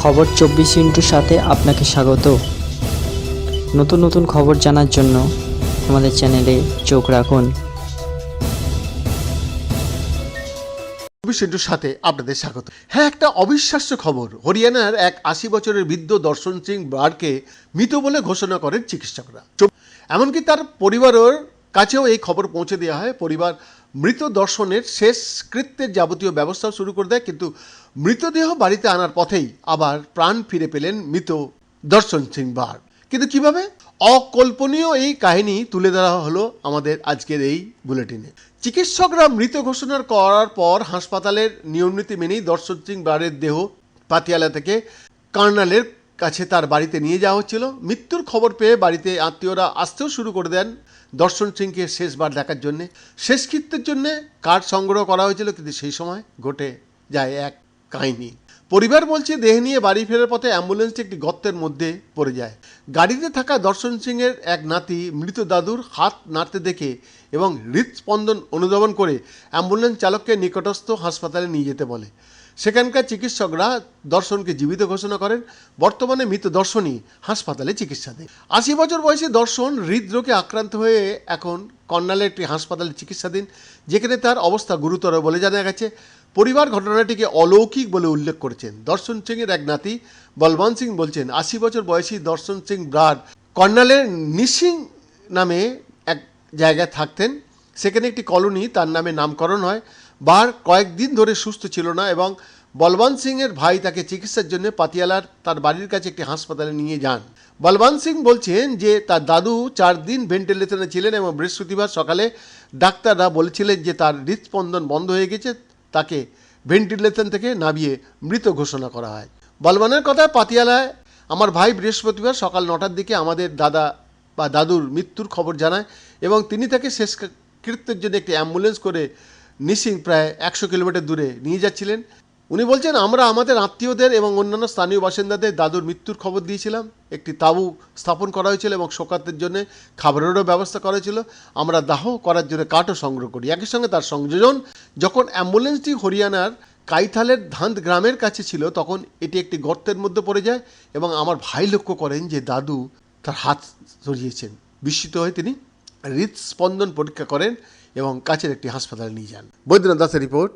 খবর 24 সাথে আপনাকে স্বাগত। নতুন নতুন খবর জানার জন্য আমাদের চ্যানেলে চোখ রাখুন। 24 সাথে আপনাদের স্বাগত। হ্যাঁ, একটা অবিশ্বাস্য খবর। হরিয়ানার এক 80 বছরের বৃদ্ধ দর্শন সিং ব্রাডকে মৃত বলে ঘোষণা করেন চিকিৎসকরা। এমনকি তার পরিবারের কাছেও এই খবর পৌঁছে দেওয়া হয়। পরিবার মৃত দর্শনের শেষ কৃত্যের যাবতীয় ব্যবস্থাও শুরু করে দেয়, কিন্তু মৃতদেহ বাড়িতে আনার পথেই আবার প্রাণ ফিরে পেলেন মৃত দর্শন সিং ব্রাড। কিন্তু কিভাবে? অকল্পনীয় এই কাহিনী তুলে ধরা হলো আমাদের আজকের এই বুলেটিনে। চিকিৎসকরা মৃত ঘোষণা করার পর হাসপাতালের নিয়মনীতি মেনেই দর্শন সিং ব্রাডের দেহ পাতিয়ালা থেকে কার্নালের কাছে তার বাড়িতে নিয়ে যাওয়া হচ্ছিল। মৃত্যুর খবর পেয়ে বাড়িতে আত্মীয়রা আসতেও শুরু করে দেন দর্শন সিংকে শেষবার দেখার জন্যে। শেষকৃত্যের জন্যে কার্ড সংগ্রহ করা হয়েছিল, কিন্তু সেই সময় ঘটে যায় এক কাহিনী। পরিবার বলছে, দেহ নিয়ে বাড়ি ফেরার পথে অ্যাম্বুলেন্সটি একটি গর্তের মধ্যে পড়ে যায়। গাড়িতে থাকা দর্শন সিংয়ের এক নাতি মৃত দাদুর হাত নাড়তে দেখে এবং হৃদস্পন্দন অনুধাবন করে অ্যাম্বুলেন্স চালককে নিকটস্থ হাসপাতালে নিয়ে যেতে বলে। সেখানকার চিকিৎসকরা দর্শনকে জীবিত ঘোষণা করেন। বর্তমানে মৃত দর্শনই হাসপাতালে চিকিৎসাধীন। 80 বছর বয়সী দর্শন হৃদরোগে আক্রান্ত হয়ে এখন কর্নালের একটি হাসপাতালে চিকিৎসাধীন, যেখানে তার অবস্থা গুরুতর বলে জানা গেছে। পরিবার ঘটনাটিকে অলৌকিক বলে উল্লেখ করেছেন। দর্শন সিংয়ের এক নাতি বলবন্ত সিং বলছেন, 80 বছর বয়সী দর্শন সিং ব্রাড কর্নালের নিসিং নামে এক জায়গায় থাকতেন। সেখানে একটি কলোনি তার নামে নামকরণ হয়। বার কয়েকদিন ধরে সুস্থ ছিল না এবং বলবন্ত সিংয়ের ভাই তাকে চিকিৎসার জন্য পাতিয়ালার তার বাড়ির কাছে একটি হাসপাতালে নিয়ে যান। বলবন্ত সিং বলছেন যে তার দাদু 4 দিন ভেন্টিলেশনে ছিলেন এবং বৃহস্পতিবার সকালে ডাক্তাররা বলেছিলেন যে তার হৃদস্পন্দন বন্ধ হয়ে গেছে। তাকে ভেন্টিলেশন থেকে নামিয়ে মৃত ঘোষণা করা হয়। বলবানের কথায়, পাতিয়ালায় আমার ভাই বৃহস্পতিবার সকাল 9টার দিকে আমাদের দাদা বা দাদুর মৃত্যুর খবর জানায় এবং তিনি তাকে শেষকৃত্যের জন্য একটি অ্যাম্বুলেন্স করে নিসিং প্রায় 100 কিলোমিটার দূরে নিয়ে যাচ্ছিলেন। উনি বলছেন, আমরা আমাদের আত্মীয়দের এবং অন্যান্য স্থানীয় বাসিন্দাদের দাদুর মৃত্যুর খবর দিয়েছিলাম। একটি তাঁবু স্থাপন করা হয়েছিল এবং শোকাতের জন্য খাবারেরও ব্যবস্থা করা হয়েছিল। আমরা দাহ করার জন্য কাঠও সংগ্রহ করি। একই সঙ্গে তার সংযোজন, যখন অ্যাম্বুলেন্সটি হরিয়ানার কাইথালের ধান্ত গ্রামের কাছে ছিল, তখন এটি একটি গর্তের মধ্যে পড়ে যায় এবং আমার ভাই লক্ষ্য করেন যে দাদু তার হাত সরিয়েছেন। বিস্মিত হয়ে তিনি হৃদস্পন্দন পরীক্ষা করেন এবং কাছের একটি হাসপাতালে নিয়ে যান। বৈদ্যনাথ দাসের রিপোর্ট।